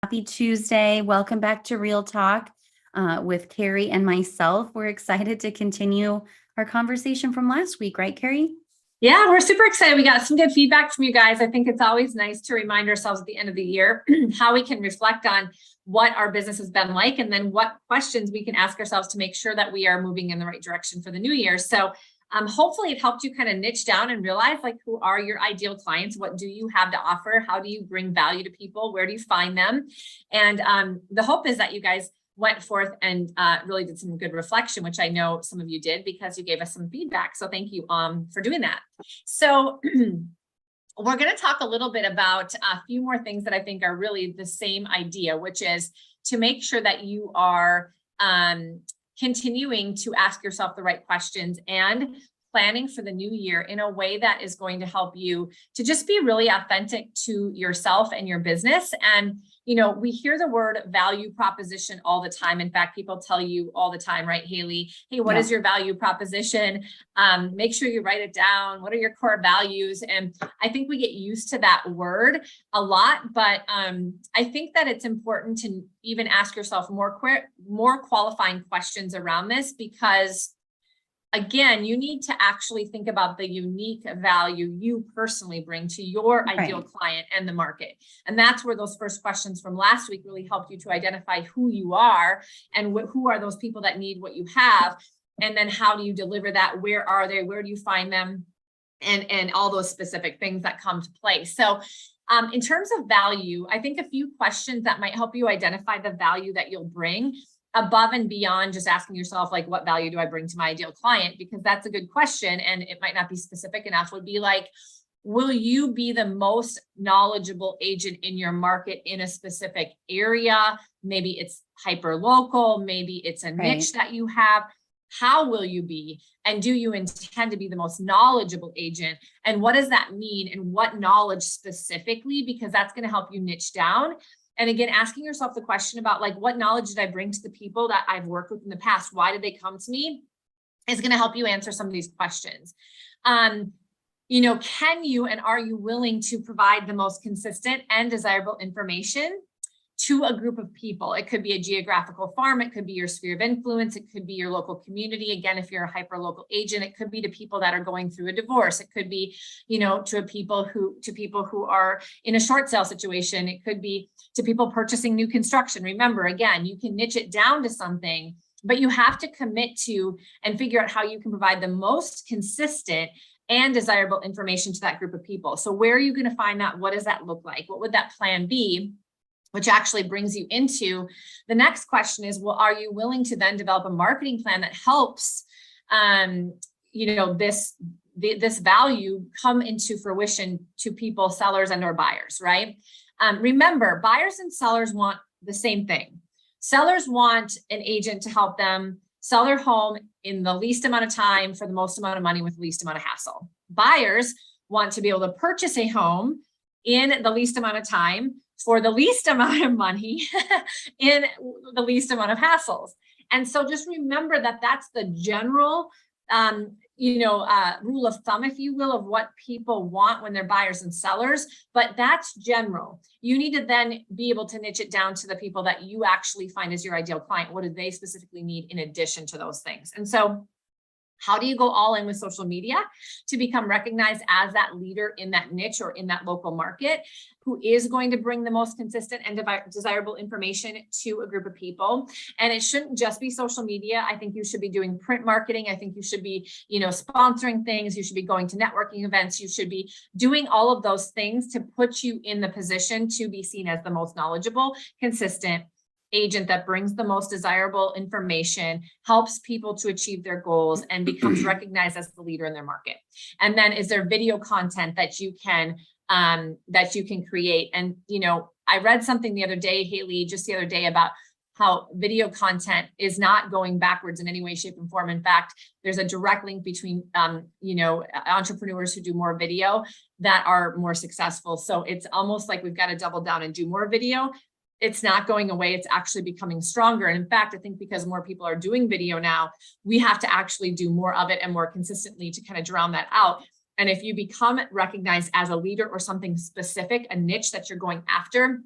Happy Tuesday. Welcome back to Real Talk with Cari and myself. We're excited to continue our conversation from last week, right, Cari? Yeah, we're super excited. We got some good feedback from you guys. I think it's always nice to remind ourselves at the end of the year how we can reflect on what our business has been like, and then what questions we can ask ourselves to make sure that we are moving in the right direction for the new year. So hopefully it helped you kind of niche down and realize, like, who are your ideal clients? What do you have to offer? How do you bring value to people? Where do you find them? And the hope is that you guys went forth and really did some good reflection, which I know some of you did because you gave us some feedback. So thank you for doing that. So we're going to talk a little bit about a few more things that I think are really the same idea, which is to make sure that you are continuing to ask yourself the right questions and planning for the new year in a way that is going to help you to just be really authentic to yourself and your business. And, you know, we hear the word value proposition all the time. In fact, people tell you all the time, right, Haley? Hey, what is your value proposition? Make sure you write it down. What are your core values? And I think we get used to that word a lot, but I think that it's important to even ask yourself more qualifying questions around this, because again, you need to actually think about the unique value you personally bring to your ideal client and the market. And that's where those first questions from last week really helped you to identify who you are and who are those people that need what you have. And then how do you deliver that? Where are they? Where do you find them? And all those specific things that come to play. So in terms of value, I think a few questions that might help you identify the value that you'll bring above and beyond just asking yourself, like, what value do I bring to my ideal client? Because that's a good question, and it might not be specific enough. Would be like, will you be the most knowledgeable agent in your market in a specific area? Maybe it's hyper local, maybe it's a niche that you have. How will you be? And do you intend to be the most knowledgeable agent? And what does that mean? And what knowledge specifically? Because that's going to help you niche down. And again, asking yourself the question about, like, what knowledge did I bring to the people that I've worked with in the past? Why did they come to me? Is going to help you answer some of these questions. You know, can you and are you willing to provide the most consistent and desirable information to a group of people? It could be a geographical farm. It could be your sphere of influence. It could be your local community. Again, if you're a hyper local agent, it could be to people that are going through a divorce. It could be, you know, to people who are in a short sale situation. It could be to people purchasing new construction. Remember, again, you can niche it down to something, but you have to commit to and figure out how you can provide the most consistent and desirable information to that group of people. So where are you going to find that? What does that look like? What would that plan be? Which actually brings you into the next question is, well, are you willing to then develop a marketing plan that helps, you know, this value come into fruition to people, sellers and or buyers, right? Remember, buyers and sellers want the same thing. Sellers want an agent to help them sell their home in the least amount of time for the most amount of money with the least amount of hassle. Buyers want to be able to purchase a home in the least amount of time for the least amount of money in the least amount of hassles. And so just remember that that's the general, rule of thumb, if you will, of what people want when they're buyers and sellers, but that's general. You need to then be able to niche it down to the people that you actually find as your ideal client. What do they specifically need in addition to those things? And so how do you go all in with social media to become recognized as that leader in that niche or in that local market who is going to bring the most consistent and desirable information to a group of people? And it shouldn't just be social media. I think you should be doing print marketing. I think you should be, sponsoring things. You should be going to networking events. You should be doing all of those things to put you in the position to be seen as the most knowledgeable, consistent agent that brings the most desirable information, helps people to achieve their goals, and becomes recognized as the leader in their market. And then is there video content that you can create? And, I read something the other day, Haley, just the other day, about how video content is not going backwards in any way, shape, and form. In fact, there's a direct link between, entrepreneurs who do more video that are more successful. So it's almost like we've got to double down and do more video. It's not going away. It's actually becoming stronger. And in fact, I think because more people are doing video now, we have to actually do more of it and more consistently to kind of drown that out. And if you become recognized as a leader or something specific, a niche that you're going after,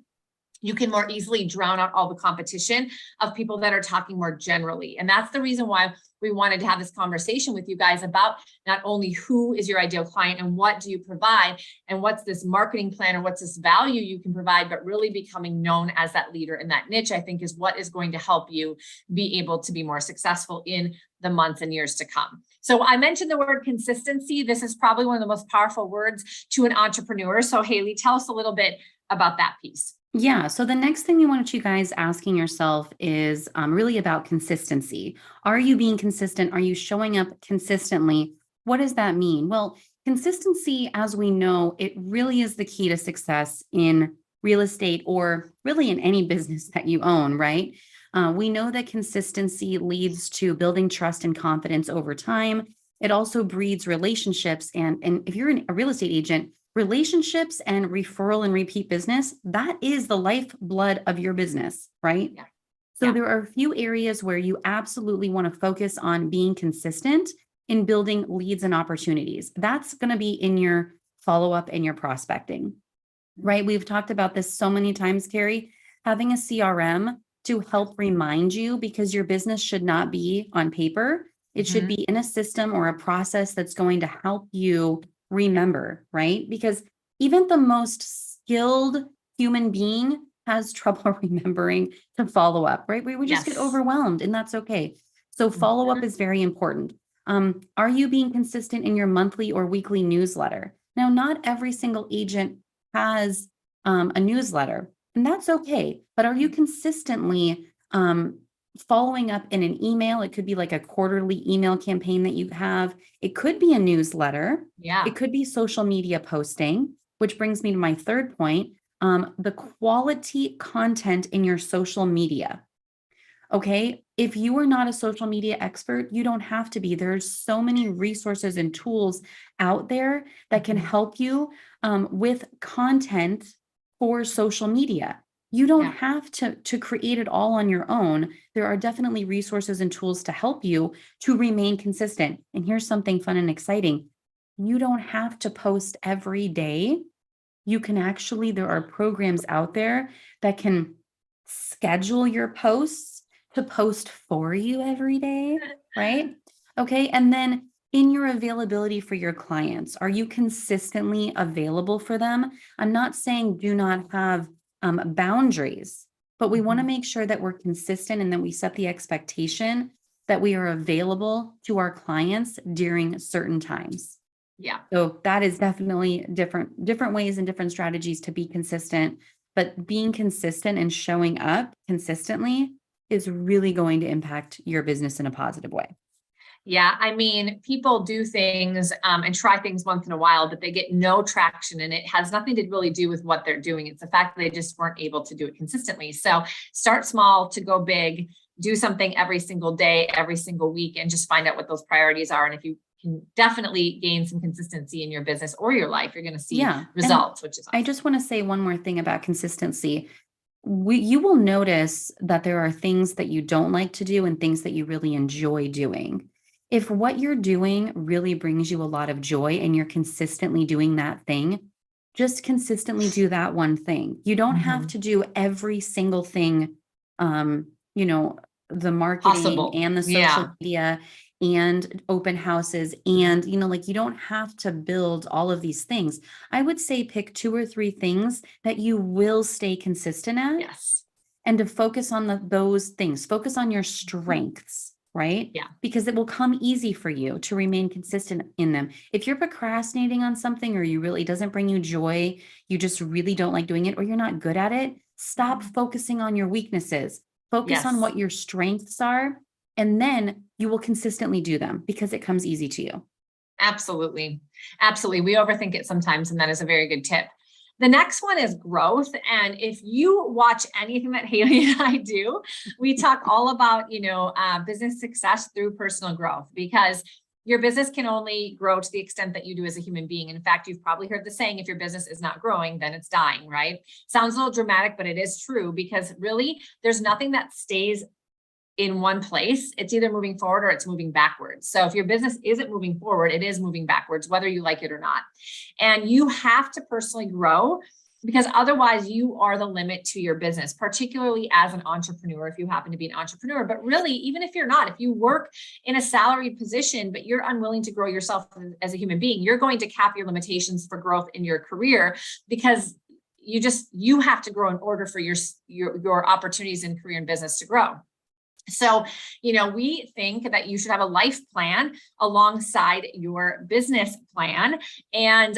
you can more easily drown out all the competition of people that are talking more generally. And that's the reason why we wanted to have this conversation with you guys about not only who is your ideal client and what do you provide and what's this marketing plan or what's this value you can provide, but really becoming known as that leader in that niche, I think is what is going to help you be able to be more successful in the months and years to come. So I mentioned the word consistency. This is probably one of the most powerful words to an entrepreneur. So Haley, tell us a little bit about that piece. Yeah. So the next thing we want you guys asking yourself is really about consistency. Are you being consistent? Are you showing up consistently? What does that mean? Well, consistency, as we know, it really is the key to success in real estate or really in any business that you own, right? We know that consistency leads to building trust and confidence over time. It also breeds relationships. And if you're a real estate agent, relationships and referral and repeat business, that is the lifeblood of your business, right? Yeah. So Yeah. there are a few areas where you absolutely want to focus on being consistent in building leads and opportunities. That's going to be in your follow-up and your prospecting, right? We've talked about this so many times, Cari, having a CRM to help remind you, because your business should not be on paper. It should be in a system or a process that's going to help you remember, right? Because even the most skilled human being has trouble remembering to follow up, right? We just get Yes. overwhelmed, and that's okay. So follow up is very important. Are you being consistent in your monthly or weekly newsletter? Now, not every single agent has a newsletter, and that's okay. But are you consistently following up in an email? It could be like a quarterly email campaign that you have. It could be a newsletter. Yeah. It could be social media posting, which brings me to my third point, the quality content in your social media. Okay. If you are not a social media expert, you don't have to be. There's so many resources and tools out there that can help you with content for social media. You don't Yeah. have to create it all on your own. There are definitely resources and tools to help you to remain consistent. And here's something fun and exciting. You don't have to post every day. You can actually, there are programs out there that can schedule your posts to post for you every day, right? Okay. And then in your availability for your clients, are you consistently available for them? I'm not saying do not have boundaries, but we want to make sure that we're consistent and that we set the expectation that we are available to our clients during certain times. Yeah. So that is definitely different ways and different strategies to be consistent, but being consistent and showing up consistently is really going to impact your business in a positive way. Yeah. I mean, people do things and try things once in a while, but they get no traction, and it has nothing to really do with what they're doing. It's the fact that they just weren't able to do it consistently. So start small to go big, do something every single day, every single week, and just find out what those priorities are. And if you can definitely gain some consistency in your business or your life, you're going to see results, which is awesome. I just want to say one more thing about consistency. You will notice that there are things that you don't like to do and things that you really enjoy doing. If what you're doing really brings you a lot of joy and you're consistently doing that thing, just consistently do that one thing. You don't have to do every single thing, the marketing Possible. and the social media and open houses. And, you don't have to build all of these things. I would say pick 2 or 3 things that you will stay consistent at. Yes. And to focus on those things, focus on your strengths, right? Yeah. Because it will come easy for you to remain consistent in them. If you're procrastinating on something or it doesn't bring you joy, you just really don't like doing it, or you're not good at it, stop focusing on your weaknesses. Focus on what your strengths are, and then you will consistently do them because it comes easy to you. Absolutely. Absolutely. We overthink it sometimes, and that is a very good tip. The next one is growth. And if you watch anything that Haley and I do, we talk all about, business success through personal growth, because your business can only grow to the extent that you do as a human being. In fact, you've probably heard the saying, if your business is not growing, then it's dying, right? Sounds a little dramatic, but it is true, because really there's nothing that stays in one place. It's either moving forward or it's moving backwards. So if your business isn't moving forward, it is moving backwards, whether you like it or not. And you have to personally grow because otherwise you are the limit to your business, particularly as an entrepreneur, if you happen to be an entrepreneur. But really, even if you're not, if you work in a salaried position, but you're unwilling to grow yourself as a human being, you're going to cap your limitations for growth in your career, because you have to grow in order for your opportunities in career and business to grow. So, we think that you should have a life plan alongside your business plan. And,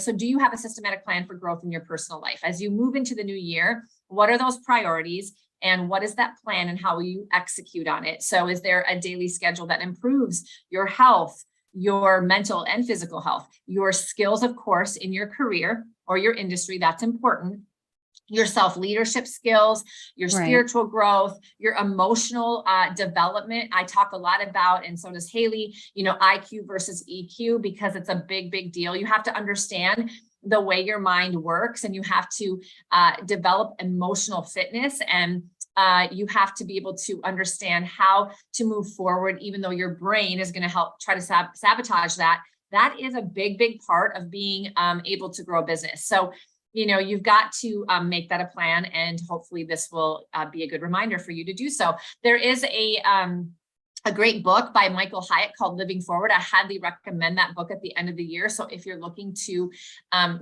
so do you have a systematic plan for growth in your personal life? As you move into the new year, what are those priorities? And what is that plan, and how will you execute on it? So is there a daily schedule that improves your health, your mental and physical health, your skills, of course, in your career or your industry? That's important. Your self-leadership skills, your spiritual growth, your emotional development. I talk a lot about, and so does Haley, IQ versus EQ, because it's a big, big deal. You have to understand the way your mind works, and you have to develop emotional fitness, and you have to be able to understand how to move forward, even though your brain is going to help try to sabotage that. That is a big, big part of being able to grow a business. So you've got to make that a plan, and hopefully this will be a good reminder for you to do so. There is a great book by Michael Hyatt called Living Forward. I highly recommend that book at the end of the year. So if you're looking to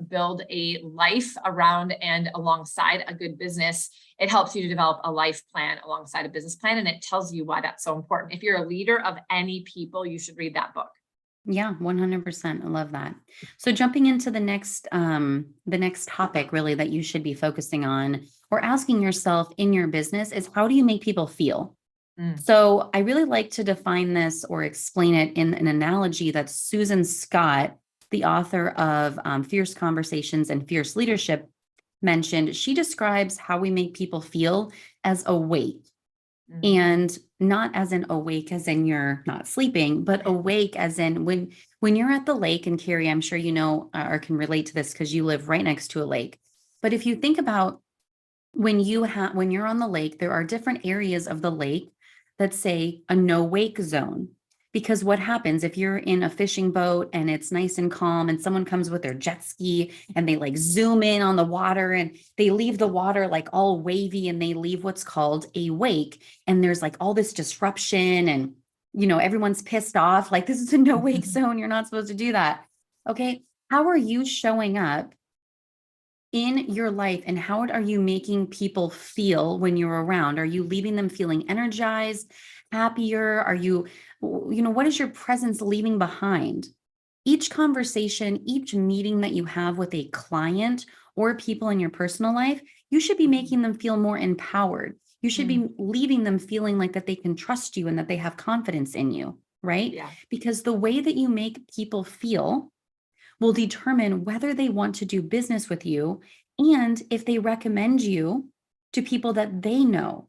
build a life around and alongside a good business, it helps you to develop a life plan alongside a business plan. And it tells you why that's so important. If you're a leader of any people, you should read that book. Yeah, 100%. I love that. So jumping into the next topic really that you should be focusing on or asking yourself in your business is, how do you make people feel? So I really like to define this or explain it in an analogy that Susan Scott, the author of Fierce Conversations and Fierce Leadership, mentioned. She describes how we make people feel as awake. And not as in awake as in you're not sleeping, but awake as in when you're at the lake. And Cari, I'm sure you know or can relate to this because you live right next to a lake. But if you think about when you're on the lake, there are different areas of the lake that say a no wake zone. Because what happens if you're in a fishing boat and it's nice and calm and someone comes with their jet ski and they like zoom in on the water and they leave the water like all wavy and they leave what's called a wake. And there's like all this disruption and, everyone's pissed off. Like, this is a no wake zone. You're not supposed to do that. Okay. How are you showing up in your life, and how are you making people feel when you're around? Are you leaving them feeling energized, happier? Are you, what is your presence leaving behind? Each conversation, each meeting that you have with a client or people in your personal life, you should be making them feel more empowered. You should be leaving them feeling like that they can trust you and that they have confidence in you, right? Yeah. Because the way that you make people feel will determine whether they want to do business with you and if they recommend you to people that they know,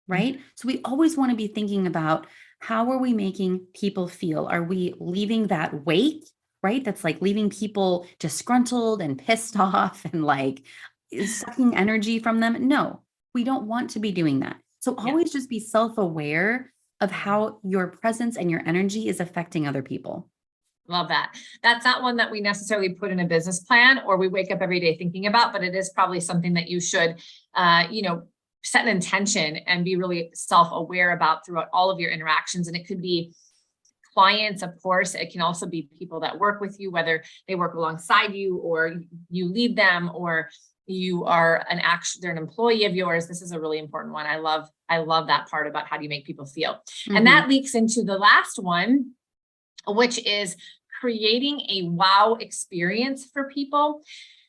right? So we always want to be thinking about, how are we making people feel? Are we leaving that weight, right? That's like leaving people disgruntled and pissed off and like sucking energy from them. No, we don't want to be doing that. So always just be self-aware of how your presence and your energy is affecting other people. Love that. That's not one that we necessarily put in a business plan or we wake up every day thinking about, but it is probably something that you should, set an intention and be really self-aware about throughout all of your interactions. And it could be clients, of course. It can also be people that work with you, whether they work alongside you or you lead them or you are they're an employee of yours. This is a really important one. I love that part about how do you make people feel. And that leaks into the last one, which is creating a wow experience for people.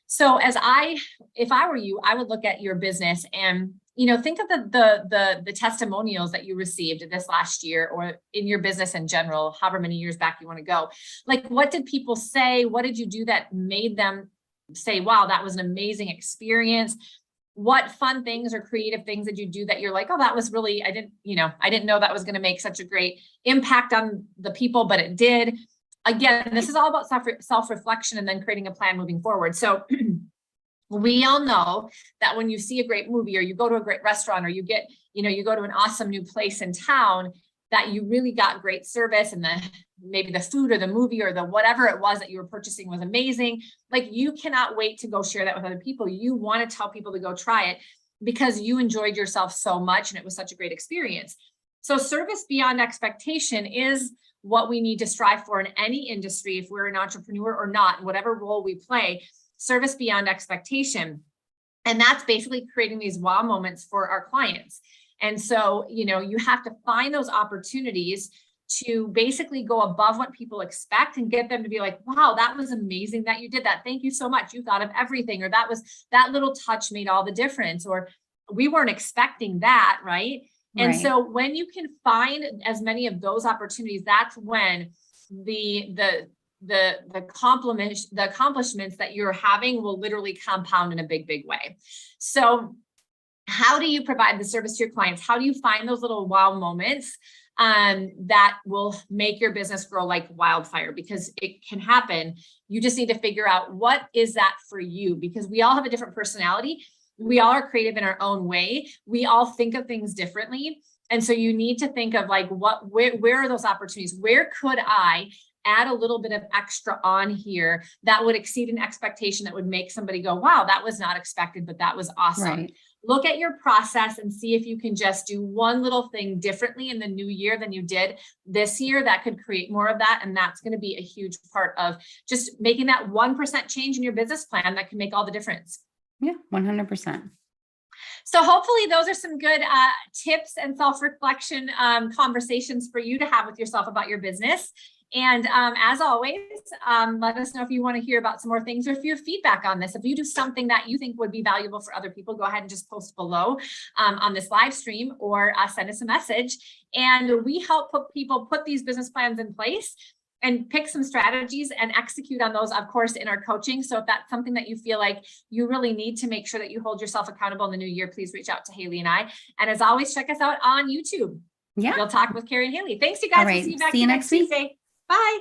So if I were you, I would look at your business and, think of the testimonials that you received this last year or in your business in general, however many years back you want to go. Like, what did people say? What did you do that made them say, wow, that was an amazing experience? What fun things or creative things did you do that you're like, oh, that was really, I didn't know that was going to make such a great impact on the people, but it did. Again, this is all about self-reflection and then creating a plan moving forward. So we all know that when you see a great movie or you go to a great restaurant or you go to an awesome new place in town, that you really got great service and maybe the food or the movie or the whatever it was that you were purchasing was amazing. Like, you cannot wait to go share that with other people. You want to tell people to go try it because you enjoyed yourself so much and it was such a great experience. So service beyond expectation is what we need to strive for in any industry, if we're an entrepreneur or not, whatever role we play. Service beyond expectation. And that's basically creating these wow moments for our clients. And so, you have to find those opportunities to basically go above what people expect and get them to be like, wow, that was amazing that you did that. Thank you so much. You thought of everything, or that little touch made all the difference, or we weren't expecting that, right? And so when you can find as many of those opportunities, that's when the accomplishments that you're having will literally compound in a big, big way. So how do you provide the service to your clients? How do you find those little wow moments that will make your business grow like wildfire? Because it can happen. You just need to figure out what is that for you, because we all have a different personality. We all are creative in our own way. We all think of things differently. And so you need to think of like, where are those opportunities? Where could I add a little bit of extra on here that would exceed an expectation, that would make somebody go, wow, that was not expected, but that was awesome. Right. Look at your process and see if you can just do one little thing differently in the new year than you did this year. That could create more of that. And that's going to be a huge part of just making that 1% change in your business plan that can make all the difference. Yeah, 100%. So hopefully those are some good tips and self-reflection conversations for you to have with yourself about your business. And as always, let us know if you want to hear about some more things, or if you have feedback on this. If you do something that you think would be valuable for other people, go ahead and just post below on this live stream, or send us a message. And we help people put these business plans in place and pick some strategies and execute on those, of course, in our coaching. So if that's something that you feel like you really need to make sure that you hold yourself accountable in the new year, please reach out to Haley and I. And as always, check us out on YouTube. Yeah. We'll talk with Cari and Haley. Thanks, you guys. All right. We'll see you back See you next week. Tuesday. Bye.